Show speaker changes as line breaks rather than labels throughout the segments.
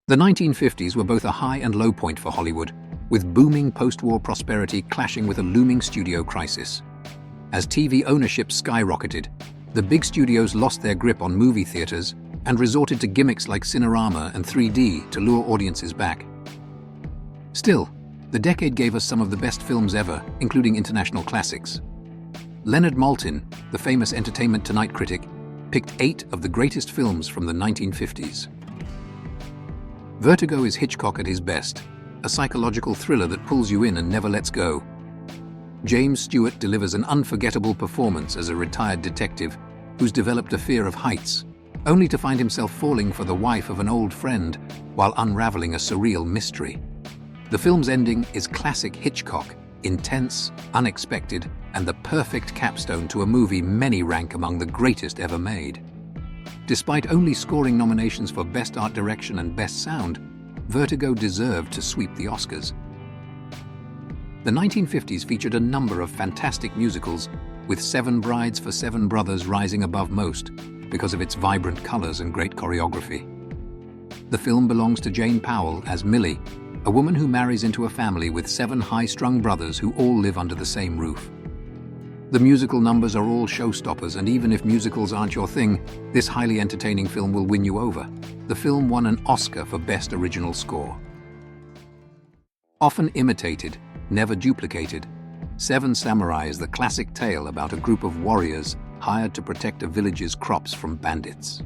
The 1950s were both a high and low point for Hollywood, with booming post-war prosperity clashing with a looming studio crisis. As TV ownership skyrocketed, the big studios lost their grip on movie theaters and resorted to gimmicks like Cinerama and 3D to lure audiences back. Still, the decade gave us some of the best films ever, including international classics. Leonard Maltin, the famous Entertainment Tonight critic, picked 8 of the greatest films from the 1950s. Vertigo is Hitchcock at his best, a psychological thriller that pulls you in and never lets go. James Stewart delivers an unforgettable performance as a retired detective who's developed a fear of heights, only to find himself falling for the wife of an old friend while unraveling a surreal mystery. The film's ending is classic Hitchcock, intense, unexpected, and the perfect capstone to a movie many rank among the greatest ever made. Despite only scoring nominations for Best Art Direction and Best Sound, Vertigo deserved to sweep the Oscars. The 1950s featured a number of fantastic musicals, with Seven Brides for Seven Brothers rising above most because of its vibrant colors and great choreography. The film belongs to Jane Powell as Millie, a woman who marries into a family with 7 high-strung brothers who all live under the same roof. The musical numbers are all showstoppers, and even if musicals aren't your thing, this highly entertaining film will win you over. The film won an Oscar for Best Original Score. Often imitated, never duplicated, Seven Samurai is the classic tale about a group of warriors hired to protect a village's crops from bandits.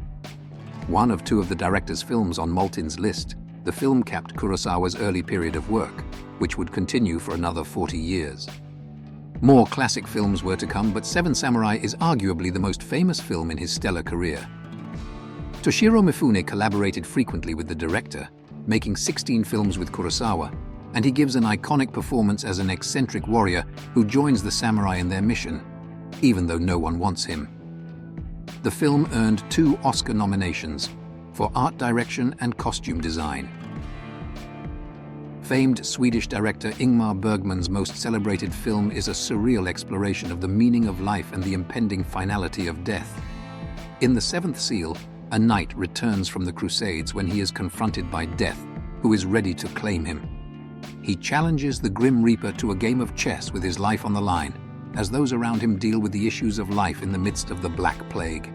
One of 2 of the director's films on Maltin's list, the film capped Kurosawa's early period of work, which would continue for another 40 years. More classic films were to come, but Seven Samurai is arguably the most famous film in his stellar career. Toshiro Mifune collaborated frequently with the director, making 16 films with Kurosawa, and he gives an iconic performance as an eccentric warrior who joins the samurai in their mission, even though no one wants him. The film earned 2 Oscar nominations for art direction and costume design. Famed Swedish director Ingmar Bergman's most celebrated film is a surreal exploration of the meaning of life and the impending finality of death. In The Seventh Seal, a knight returns from the Crusades when he is confronted by death, who is ready to claim him. He challenges the Grim Reaper to a game of chess with his life on the line, as those around him deal with the issues of life in the midst of the Black Plague.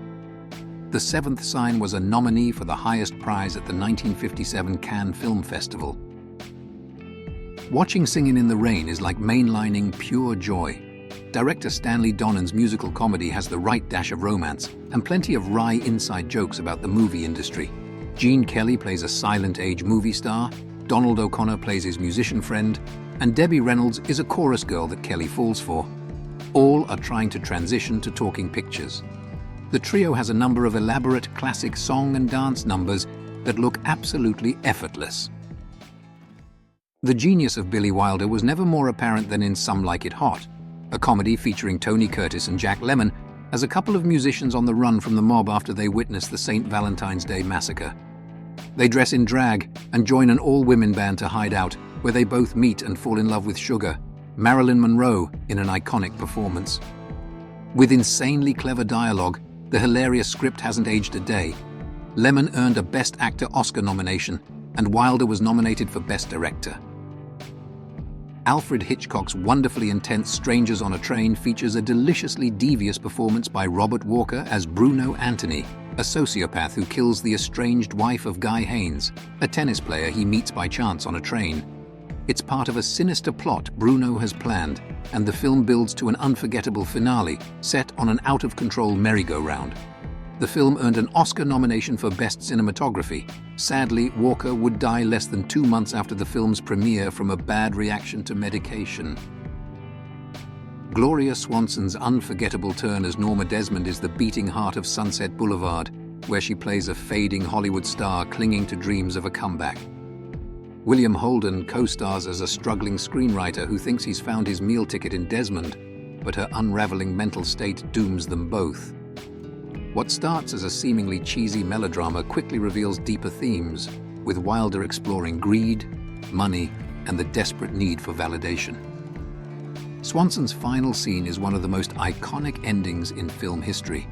The Seventh Sign was a nominee for the highest prize at the 1957 Cannes Film Festival. Watching Singin' in the Rain is like mainlining pure joy. Director Stanley Donen's musical comedy has the right dash of romance and plenty of wry inside jokes about the movie industry. Gene Kelly plays a silent age movie star, Donald O'Connor plays his musician friend, and Debbie Reynolds is a chorus girl that Kelly falls for. All are trying to transition to talking pictures. The trio has a number of elaborate classic song and dance numbers that look absolutely effortless. The genius of Billy Wilder was never more apparent than in Some Like It Hot, a comedy featuring Tony Curtis and Jack Lemmon as a couple of musicians on the run from the mob after they witness the St. Valentine's Day massacre. They dress in drag and join an all-women band to hide out, where they both meet and fall in love with Sugar, Marilyn Monroe, in an iconic performance. With insanely clever dialogue, the hilarious script hasn't aged a day. Lemmon earned a Best Actor Oscar nomination, and Wilder was nominated for Best Director. Alfred Hitchcock's wonderfully intense Strangers on a Train features a deliciously devious performance by Robert Walker as Bruno Anthony, a sociopath who kills the estranged wife of Guy Haynes, a tennis player he meets by chance on a train. It's part of a sinister plot Bruno has planned, and the film builds to an unforgettable finale set on an out-of-control merry-go-round. The film earned an Oscar nomination for Best Cinematography. Sadly, Walker would die less than 2 months after the film's premiere from a bad reaction to medication. Gloria Swanson's unforgettable turn as Norma Desmond is the beating heart of Sunset Boulevard, where she plays a fading Hollywood star clinging to dreams of a comeback. William Holden co-stars as a struggling screenwriter who thinks he's found his meal ticket in Desmond, but her unraveling mental state dooms them both. What starts as a seemingly cheesy melodrama quickly reveals deeper themes, with Wilder exploring greed, money, and the desperate need for validation. Swanson's final scene is one of the most iconic endings in film history.